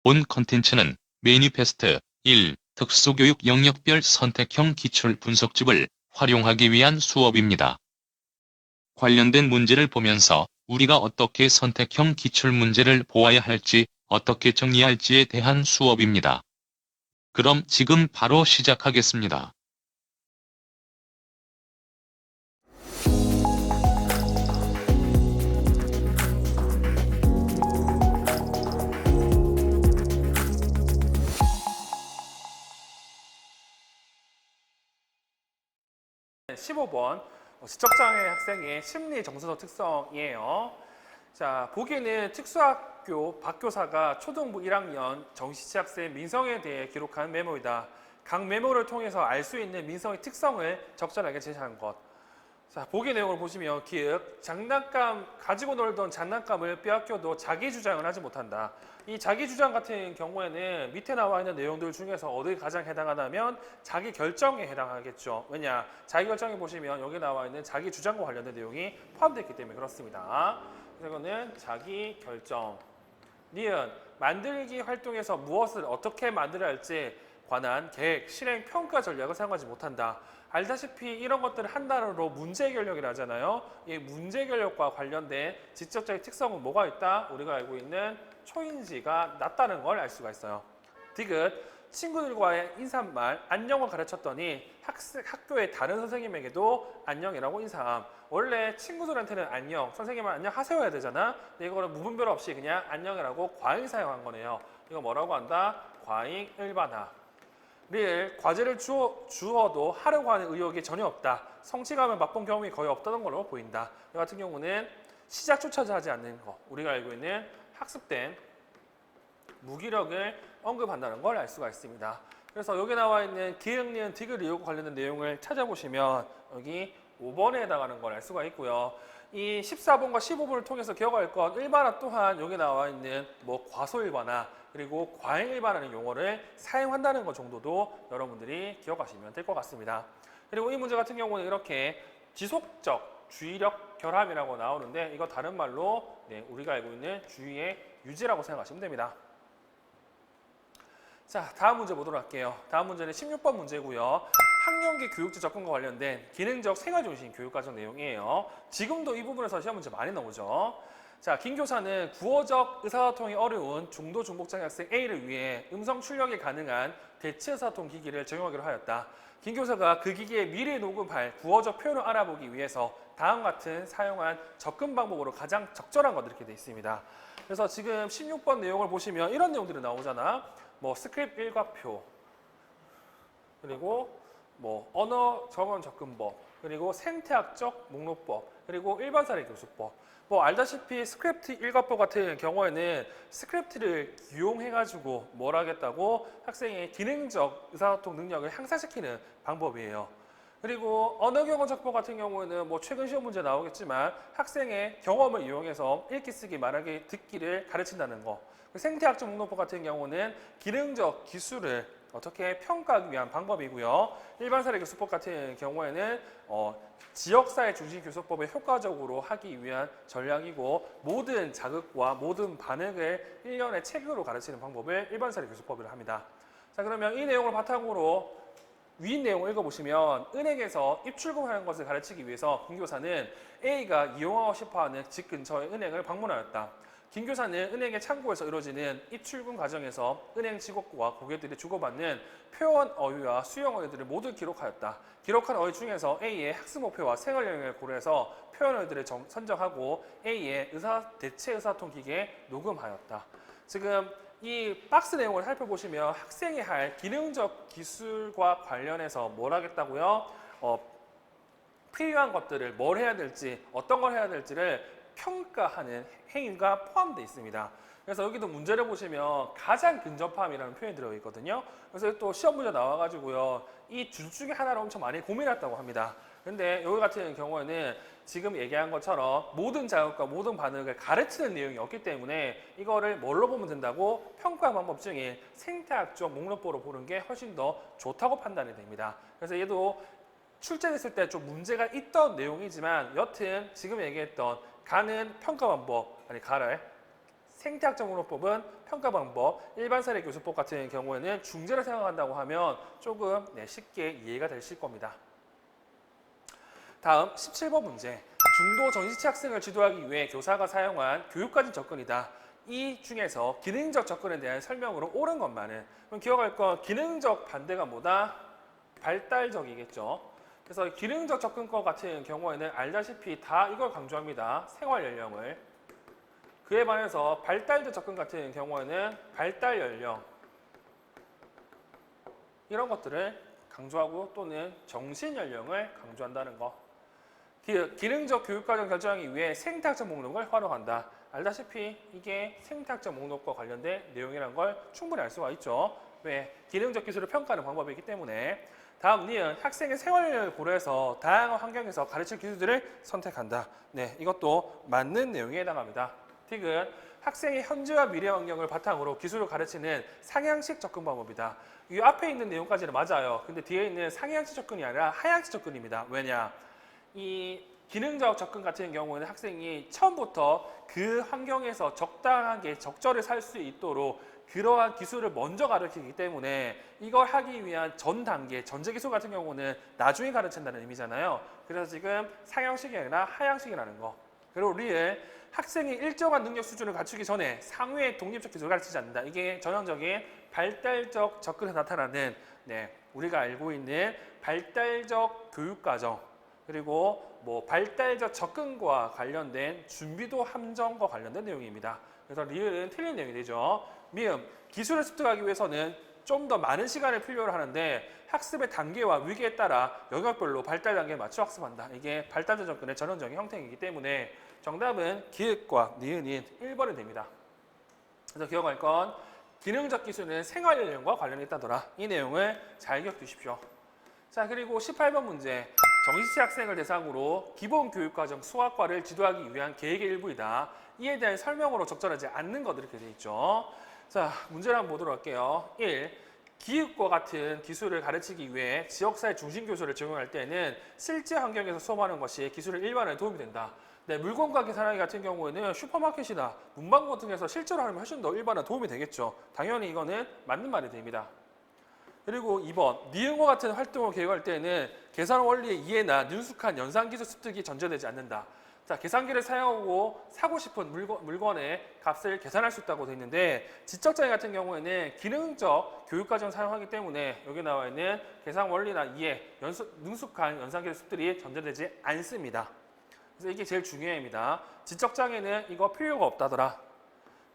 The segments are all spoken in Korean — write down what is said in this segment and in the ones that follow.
본 컨텐츠는 매니페스트 1. 특수교육 영역별 선택형 기출 분석집을 활용하기 위한 수업입니다. 관련된 문제를 보면서 우리가 어떻게 선택형 기출 문제를 보아야 할지, 어떻게 정리할지에 대한 수업입니다. 그럼 지금 바로 시작하겠습니다. 네, 15번 지적장애 학생의 심리 정서적 특성이에요. 자, 보기에는 특수학교 박교사가 초등부 1학년 정시치 학생 민성에 대해 기록한 메모이다. 각 메모를 통해서 알 수 있는 민성의 특성을 적절하게 제시한 것. 자, 보기 내용을 보시면 기억, 장난감, 가지고 놀던 장난감을 빼앗겨도 자기 주장을 하지 못한다. 이 자기 주장 같은 경우에는 밑에 나와 있는 내용들 중에서 어디에 가장 해당하냐면 자기 결정에 해당하겠죠. 왜냐? 자기 결정에 보시면 여기 나와 있는 자기 주장과 관련된 내용이 포함되어 있기 때문에 그렇습니다. 그래서 이거는 자기 결정. 니은, 만들기 활동에서 무엇을 어떻게 만들어야 할지 관한 계획, 실행, 평가 전략을 사용하지 못한다. 알다시피 이런 것들을 한 단어로 문제 해결력이라 하잖아요. 이 문제 해결력과 관련된 지적적인 특성은 뭐가 있다? 우리가 알고 있는 초인지가 낮다는 걸 알 수가 있어요. 디귿, 친구들과의 인사말 안녕을 가르쳤더니 학교의 다른 선생님에게도 안녕이라고 인사함. 원래 친구들한테는 안녕, 선생님은 안녕하세요 해야 되잖아. 근데 이거는 무분별 없이 그냥 안녕이라고 과잉 사용한 거네요. 이거 뭐라고 한다? 과잉 일반화. 릴, 과제를 주어도 하려고 하는 의욕이 전혀 없다. 성취감을 맛본 경험이 거의 없다는 걸로 보인다. 이 같은 경우는 시작조차 하지 않는 거. 우리가 알고 있는 학습된 무기력을 언급한다는 걸 알 수가 있습니다. 그래서 여기 나와 있는 기억, 니은, 디귿, 리을 관련된 내용을 찾아보시면 여기 5번에 해당하는 걸 알 수가 있고요. 이 14번과 15번을 통해서 기억할 것 일반화 또한 여기 나와 있는 뭐 과소 일반화 그리고 과잉 일반화라는 용어를 사용한다는 것 정도도 여러분들이 기억하시면 될 것 같습니다. 그리고 이 문제 같은 경우는 이렇게 지속적 주의력 결함이라고 나오는데 이거 다른 말로 우리가 알고 있는 주의의 유지라고 생각하시면 됩니다. 자, 다음 문제 보도록 할게요. 다음 문제는 16번 문제고요. 학령기 교육제 접근과 관련된 기능적 생활중심 교육과정 내용이에요. 지금도 이 부분에서 시험 문제 많이 나오죠. 자, 김 교사는 구어적 의사소통이 어려운 중도 중복장애 학생 A를 위해 음성 출력이 가능한 대체 의사소통 기기를 적용하기로 하였다. 김 교사가 그 기기에 미리 녹음할 구어적 표현을 알아보기 위해서 다음 같은 사용한 접근 방법으로 가장 적절한 것 이렇게 되어 있습니다. 그래서 지금 16번 내용을 보시면 이런 내용들이 나오잖아. 뭐 스크립트 일과표, 그리고 뭐 언어 정원 접근법, 그리고 생태학적 목록법, 그리고 일반 사례 교수법. 뭐 알다시피 스크립트 일과법 같은 경우에는 스크립트를 이용해가지고 뭘 하겠다고 학생의 기능적 의사소통 능력을 향상시키는 방법이에요. 그리고 언어 경험 적법 같은 경우에는 뭐 최근 시험 문제 나오겠지만 학생의 경험을 이용해서 읽기, 쓰기, 말하기, 듣기를 가르친다는 거. 생태학적 목록법 같은 경우는 기능적 기술을 어떻게 평가하기 위한 방법이고요. 일반 사례 교수법 같은 경우에는 지역사회 중심 교수법을 효과적으로 하기 위한 전략이고 모든 자극과 모든 반응을 일련의 책으로 가르치는 방법을 일반 사례 교수법이라 합니다. 자, 그러면 이 내용을 바탕으로 위 내용을 읽어보시면 은행에서 입출금하는 것을 가르치기 위해서 김 교사는 A가 이용하고 싶어하는 집 근처의 은행을 방문하였다. 김 교사는 은행의 창구에서 이루어지는 입출금 과정에서 은행 직원과 고객들이 주고받는 표현 어휘와 수용 어휘들을 모두 기록하였다. 기록한 어휘 중에서 A의 학습 목표와 생활 영역을 고려해서 표현 어휘들을 선정하고 A의 대체 의사소통 기기에 녹음하였다. 지금 이 박스 내용을 살펴보시면 학생이 할 기능적 기술과 관련해서 뭘 하겠다고요? 필요한 것들을 뭘 해야 될지, 어떤 걸 해야 될지를 평가하는 행위가 포함되어 있습니다. 그래서 여기도 문제를 보시면 가장 근접함이라는 표현이 들어있거든요. 그래서 또 시험 문제 나와가지고요. 이 줄 중에 하나를 엄청 많이 고민했다고 합니다. 근데 여기 같은 경우에는 지금 얘기한 것처럼 모든 자극과 모든 반응을 가르치는 내용이 없기 때문에 이거를 뭘로 보면 된다고 평가 방법 중에 생태학적 목록보로 보는 게 훨씬 더 좋다고 판단이 됩니다. 그래서 얘도 출제됐을 때 좀 문제가 있던 내용이지만 여튼 지금 얘기했던 가는 평가 방법, 아니 가를 생태학적 목록법은 평가 방법, 일반 사례 교수법 같은 경우에는 중재를 생각한다고 하면 조금 쉽게 이해가 되실 겁니다. 다음 17번 문제. 중도 정시치 학생을 지도하기 위해 교사가 사용한 교육과정 접근이다. 이 중에서 기능적 접근에 대한 설명으로 옳은 것만은, 그럼 기억할 건 기능적 반대가 뭐다? 발달적이겠죠. 그래서 기능적 접근법 같은 경우에는 알다시피 다 이걸 강조합니다. 생활 연령을. 그에 반해서 발달적 접근 같은 경우에는 발달 연령 이런 것들을 강조하고 또는 정신 연령을 강조한다는 거. 기능적 교육과정 결정하기 위해 생태학적 목록을 활용한다. 알다시피 이게 생태학적 목록과 관련된 내용이라는 걸 충분히 알 수가 있죠. 왜? 기능적 기술을 평가하는 방법이기 때문에. 다음 니은 학생의 생활을 고려해서 다양한 환경에서 가르칠 기술들을 선택한다. 네, 이것도 맞는 내용에 해당합니다. 틱은 학생의 현재와 미래 환경을 바탕으로 기술을 가르치는 상향식 접근 방법이다. 이 앞에 있는 내용까지는 맞아요. 근데 뒤에 있는 상향식 접근이 아니라 하향식 접근입니다. 왜냐? 이 기능적 접근 같은 경우에는 학생이 처음부터 그 환경에서 적당하게 적절히 살 수 있도록 그러한 기술을 먼저 가르치기 때문에 이걸 하기 위한 전 단계, 전제 기술 같은 경우는 나중에 가르친다는 의미잖아요. 그래서 지금 상향식이 아니라 하향식이라는 거. 그리고 리을 학생이 일정한 능력 수준을 갖추기 전에 상위의 독립적 기술을 가르치지 않는다. 이게 전형적인 발달적 접근에 나타나는 우리가 알고 있는 발달적 교육과정 그리고 발달적 접근과 관련된 준비도 함정과 관련된 내용입니다. 그래서 리을은 틀린 내용이 되죠. 미음, 기술을 습득하기 위해서는 좀 더 많은 시간을 필요로 하는데 학습의 단계와 위기에 따라 영역별로 발달 단계에 맞춰 학습한다. 이게 발달적 접근의 전형적인 형태이기 때문에 정답은 기획과 니은인 1번이 됩니다. 그래서 기억할 건 기능적 기술은 생활 연령과 관련이 있다더라. 이 내용을 잘 기억두십시오. 자, 그리고 18번 문제. 정시치 학생을 대상으로 기본교육과정 수학과를 지도하기 위한 계획의 일부이다. 이에 대한 설명으로 적절하지 않는 것들이 이렇게 되어 있죠. 자, 문제를 한번 보도록 할게요. 1. 기육과 같은 기술을 가르치기 위해 지역사회 중심 교수를 적용할 때는 실제 환경에서 수업하는 것이 기술의 일반화에 도움이 된다. 네, 물건가 계산하기 같은 경우에는 슈퍼마켓이나 문방구 같은 데서 실제로 하면 훨씬 더 일반화 도움이 되겠죠. 당연히 이거는 맞는 말이 됩니다. 그리고 2번, 니은과 같은 활동을 계획할 때는 계산 원리의 이해나 능숙한 연산기술 습득이 전제되지 않는다. 자, 계산기를 사용하고 사고 싶은 물건의 값을 계산할 수 있다고 되어 있는데 지적장애 같은 경우에는 기능적 교육과정을 사용하기 때문에 여기 나와 있는 계산 원리나 이해, 능숙한 연산기술 습득이 전제되지 않습니다. 그래서 이게 제일 중요합니다. 지적장애는 이거 필요가 없다더라.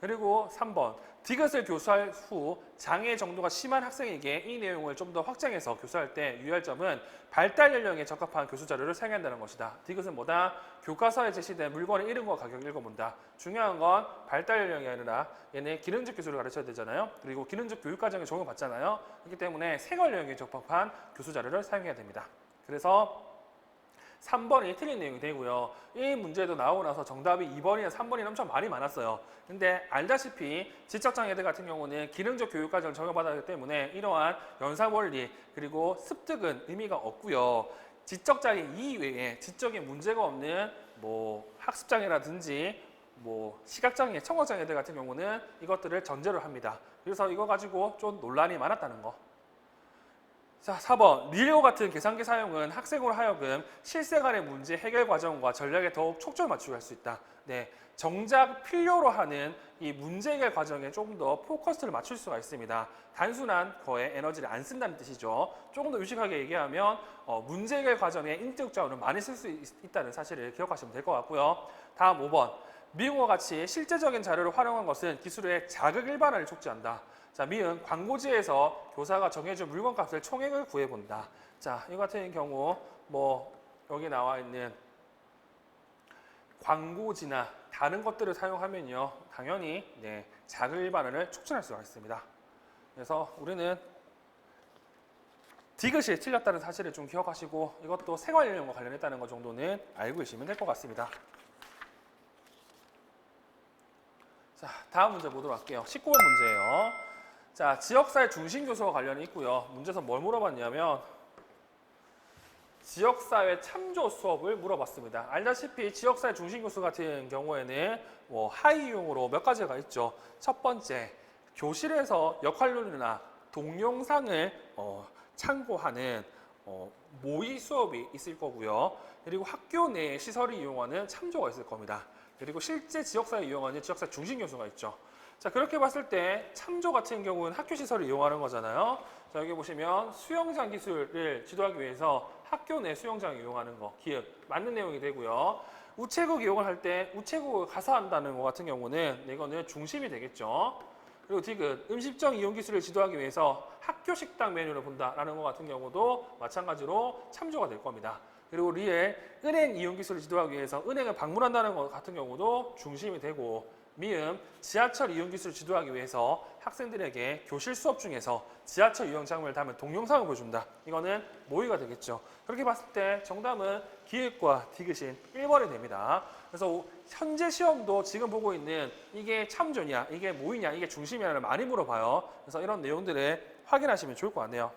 그리고 3번, 디귿을 교수할 후 장애 정도가 심한 학생에게 이 내용을 좀 더 확장해서 교수할 때 유의할 점은 발달 연령에 적합한 교수 자료를 사용한다는 것이다. 디귿은 뭐다? 교과서에 제시된 물건의 이름과 가격을 읽어본다. 중요한 건 발달 연령이 아니라 얘네 기능적 기술을 가르쳐야 되잖아요. 그리고 기능적 교육과정에 적용을 받잖아요. 그렇기 때문에 생활 연령에 적합한 교수 자료를 사용해야 됩니다. 그래서 3번이 틀린 내용이 되고요. 이 문제도 나오고 나서 정답이 2번이나 3번이 엄청 많이 많았어요. 근데 알다시피 지적장애들 같은 경우는 기능적 교육과정을 적용받았기 때문에 이러한 연산 원리 그리고 습득은 의미가 없고요. 지적장애 이외에 지적인 문제가 없는 학습장애라든지 시각장애, 청각장애들 같은 경우는 이것들을 전제로 합니다. 그래서 이거 가지고 좀 논란이 많았다는 거. 자, 4번. 리레오 같은 계산기 사용은 학생으로 하여금 실생활의 문제 해결 과정과 전략에 더욱 초점을 맞추게 할 수 있다. 네, 정작 필요로 하는 이 문제 해결 과정에 조금 더 포커스를 맞출 수가 있습니다. 단순한 거에 에너지를 안 쓴다는 뜻이죠. 조금 더 유식하게 얘기하면 문제 해결 과정에 인적 자원을 많이 쓸 수 있다는 사실을 기억하시면 될 것 같고요. 다음 5번. 미용과 같이 실제적인 자료를 활용한 것은 기술의 자극 일반화를 촉진한다. 자, 미은 광고지에서 교사가 정해준 물건값을 총액을 구해본다. 자, 이 같은 경우 여기 나와 있는 광고지나 다른 것들을 사용하면요, 당연히 자극 일반화를 촉진할 수가 있습니다. 그래서 우리는 디귿이 틀렸다는 사실을 좀 기억하시고 이것도 생활 연령과 관련했다는 것 정도는 알고 계시면 될 것 같습니다. 자, 다음 문제 보도록 할게요. 19번 문제예요. 자, 지역사회 중심 교수와 관련이 있고요. 문제에서 뭘 물어봤냐면 지역사회 참조 수업을 물어봤습니다. 알다시피 지역사회 중심 교수 같은 경우에는 하위 유형으로 몇 가지가 있죠. 첫 번째, 교실에서 역할론이나 동영상을 참고하는 모의 수업이 있을 거고요. 그리고 학교 내 시설을 이용하는 참조가 있을 겁니다. 그리고 실제 지역사회 이용하는 지역사회 중심 교수가 있죠. 자, 그렇게 봤을 때 참조 같은 경우는 학교 시설을 이용하는 거잖아요. 자, 여기 보시면 수영장 기술을 지도하기 위해서 학교 내 수영장을 이용하는 거, 기억, 맞는 내용이 되고요. 우체국 이용을 할 때 우체국을 가서 한다는 것 같은 경우는 이거는 중심이 되겠죠. 그리고 디귿, 음식점 이용 기술을 지도하기 위해서 학교 식당 메뉴를 본다라는 것 같은 경우도 마찬가지로 참조가 될 겁니다. 그리고 리엘, 은행 이용 기술을 지도하기 위해서 은행을 방문한다는 것 같은 경우도 중심이 되고, 미음, 지하철 이용 기술을 지도하기 위해서 학생들에게 교실 수업 중에서 지하철 이용 장면을 담은 동영상을 보여준다. 이거는 모의가 되겠죠. 그렇게 봤을 때 정답은 기획과 디귿인 1번이 됩니다. 그래서 현재 시험도 지금 보고 있는 이게 참조냐, 이게 모의냐, 이게 중심이냐를 많이 물어봐요. 그래서 이런 내용들을 확인하시면 좋을 것 같네요.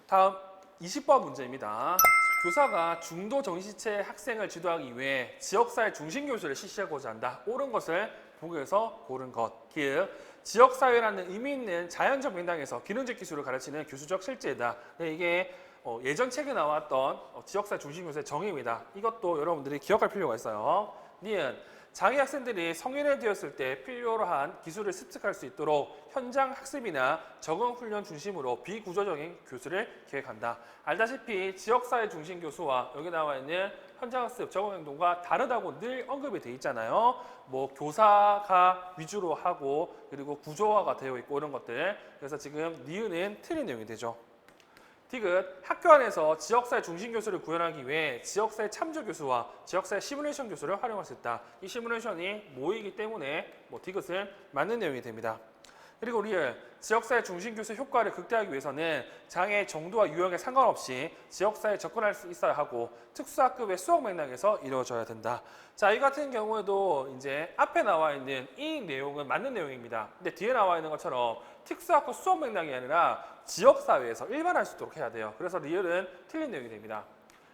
다음 20번 문제입니다. 교사가 중도 정시체 학생을 지도하기 위해 지역사회 중심 교수를 실시하고자 한다. 옳은 것을 보기에서 고른 것. 기억, 지역사회라는 의미 있는 자연적 맥락에서 기능적 기술을 가르치는 교수적 실제다. 네, 이게 예전 책에 나왔던 지역사회 중심 교수의 정의입니다. 이것도 여러분들이 기억할 필요가 있어요. 니은, 장애 학생들이 성인이 되었을 때 필요로 한 기술을 습득할 수 있도록 현장 학습이나 적응 훈련 중심으로 비구조적인 교수를 계획한다. 알다시피 지역사회 중심 교수와 여기 나와 있는 현장 학습, 적응 행동과 다르다고 늘 언급이 돼 있잖아요. 뭐 교사가 위주로 하고 그리고 구조화가 되어 있고 이런 것들. 그래서 지금 니은은 틀린 내용이 되죠. 디귿, 학교 안에서 지역사회 중심 교수를 구현하기 위해 지역사회 참조 교수와 지역사회 시뮬레이션 교수를 활용할 수 있다. 이 시뮬레이션이 모이기 때문에 디귿은 맞는 내용이 됩니다. 그리고 리얼, 지역사회 중심 교수 효과를 극대화하기 위해서는 장애 정도와 유형에 상관없이 지역사회에 접근할 수 있어야 하고 특수학급의 수업 맥락에서 이루어져야 된다. 자, 이 같은 경우에도 이제 앞에 나와 있는 이 내용은 맞는 내용입니다. 근데 뒤에 나와 있는 것처럼 특수학급 수업 맥락이 아니라 지역사회에서 일반할 수 있도록 해야 돼요. 그래서 리얼은 틀린 내용이 됩니다.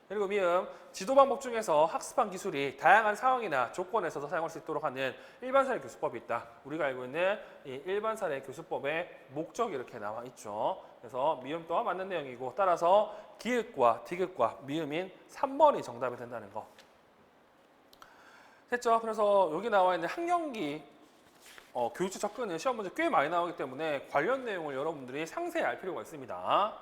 그리고 미음, 지도 방법 중에서 학습한 기술이 다양한 상황이나 조건에서도 사용할 수 있도록 하는 일반사례 교수법이 있다. 우리가 알고 있는 이 일반사례 교수법의 목적이 이렇게 나와 있죠. 그래서 미음 또한 맞는 내용이고, 따라서 기읍과 디귿과 미음인 3번이 정답이 된다는 거. 됐죠? 그래서 여기 나와 있는 학령기 교육적 접근은 시험 문제 꽤 많이 나오기 때문에 관련 내용을 여러분들이 상세히 알 필요가 있습니다.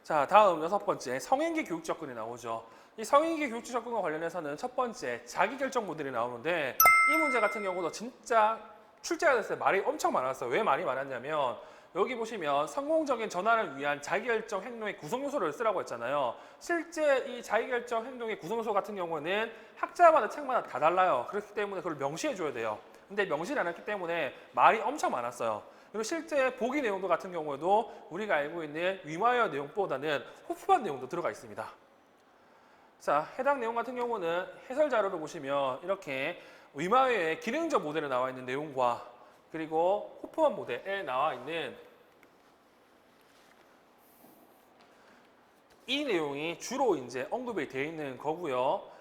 자, 다음 6번째, 성인기 교육 접근이 나오죠. 이 성인기 교육적 접근과 관련해서는 첫 번째, 자기결정 모델이 나오는데 이 문제 같은 경우도 진짜 출제가 됐을 때 말이 엄청 많았어요. 왜 말이 많았냐면 여기 보시면 성공적인 전환을 위한 자기결정 행동의 구성 요소를 쓰라고 했잖아요. 실제 이 자기결정 행동의 구성 요소 같은 경우는 학자마다 책마다 다 달라요. 그렇기 때문에 그걸 명시해 줘야 돼요. 근데 명시를 안 했기 때문에 말이 엄청 많았어요. 그리고 실제 보기 내용도 같은 경우에도 우리가 알고 있는 위마이어 내용보다는 호프만 내용도 들어가 있습니다. 자, 해당 내용 같은 경우는 해설 자료를 보시면 이렇게 위마이어의 기능적 모델에 나와 있는 내용과 그리고 호프만 모델에 나와 있는 이 내용이 주로 이제 언급이 되어 있는 거고요.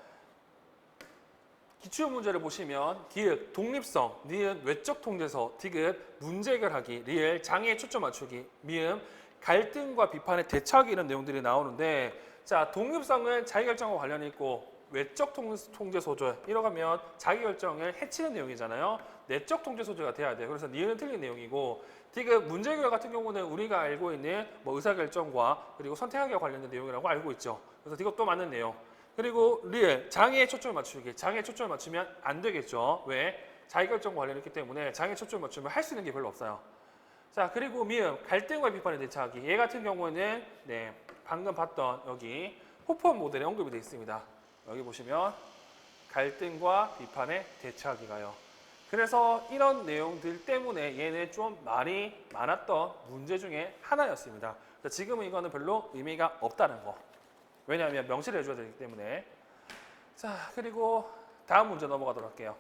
기출 문제를 보시면 기획, 독립성, 니은, 외적 통제서, 디귿, 문제 해결하기, 리을, 장애에 초점 맞추기, 미음, 갈등과 비판에 대처하기 이런 내용들이 나오는데, 자, 독립성은 자기결정과 관련이 있고 외적 통제 소재 이러면 자기결정을 해치는 내용이잖아요. 내적 통제 소재가 돼야 돼요. 그래서 니은은 틀린 내용이고, 디귿, 문제 해결 같은 경우는 우리가 알고 있는 의사결정과 그리고 선택하기와 관련된 내용이라고 알고 있죠. 그래서 디귿도 맞는 내용. 그리고 리을, 장애에 초점을 맞추기. 장애에 초점을 맞추면 안 되겠죠. 왜? 자기결정과 관련이 있기 때문에 장애에 초점을 맞추면 할 수 있는 게 별로 없어요. 자, 그리고 미음, 갈등과 비판에 대처하기. 얘 같은 경우에는 방금 봤던 여기 호프만 모델에 언급이 되어 있습니다. 여기 보시면 갈등과 비판에 대처하기가요. 그래서 이런 내용들 때문에 얘는 좀 말이 많았던 문제 중에 하나였습니다. 지금은 이거는 별로 의미가 없다는 거. 왜냐하면 명시를 해줘야 되기 때문에. 자, 그리고 다음 문제 넘어가도록 할게요.